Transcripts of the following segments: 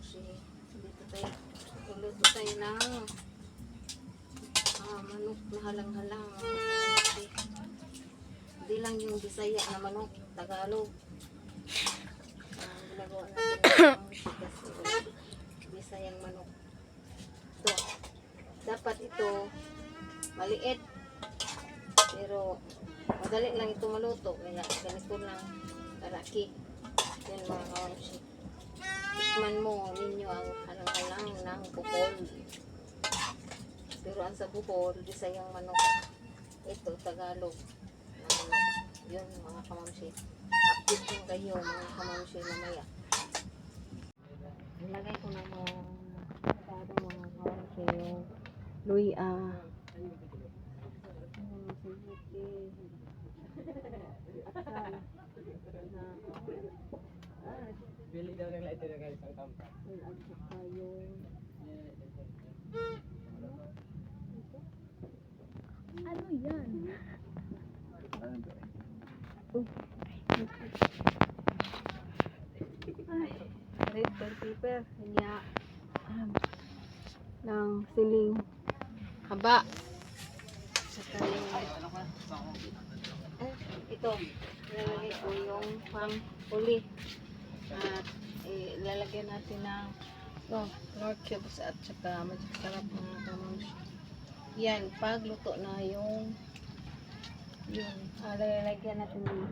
kamamsi. Dito tayo. Luluto tayo ng manok na halang-halang. Hindi lang yung Bisaya na manok, Tagalog. Ginagawa natin ng kasi Bisayang manok. Ito. Dapat ito maliit. Pero madali lang ito maluto. Kaya ganito lang kalaki. Yan mga kamamsi. Tikman mo ninyo ang halang-halang ng Bohol. Pero ang sa Bohol, Bisayang manok. Ito, Tagalog. Yun mga kamamsi. Update din kayo mga kamamsi mamaya. Nilagay ko na mga kamamsi yung luya. Bili daw ng light na guys, ang tampa. At saka yung ano yan? Red bell pepper kanya ng siling haba. Saka yung ito ilalagay ko yung pang uli at ilalagyan natin ng Knorr cubes at saka masarap mga kamamsi. Yan, pag luto na yung lalagyan natin ng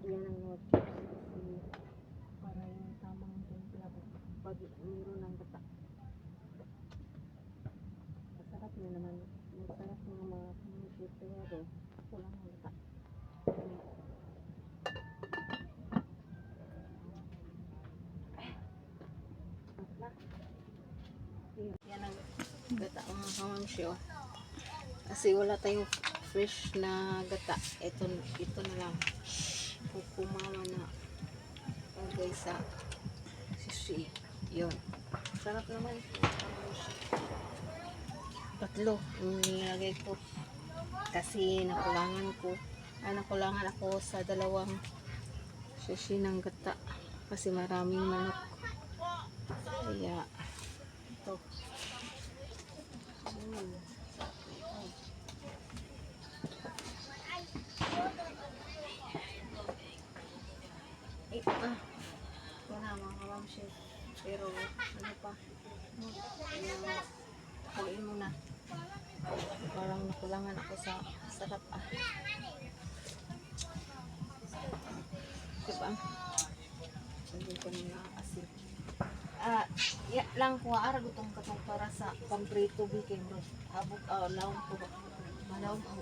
yan ang Knorr cubes kasi para yung tamang timpla pag mayroon ng gata. Masarap na naman. Masarap ng mga kamamsi pero kulang ng gata. Yan ang gata mga kamamsi. Kasi wala tayong fresh na gata. Ito na lang. Kukumama na lagay sa sisi. Yun. Sarap naman. Tatlo yung nilagay ko. Kasi nakulangan ako sa dalawang sisi ng gata. Kasi maraming manok. Kaya ito. Wala mga kamamsi. Pero ano pa? Kuin mo na. Parang nakulangan ako sa sarap diba? Hindi ko na asin. Lang kung aarag itong katong para sa pamprito bikin bro. Habog, lawang po. Malawang ang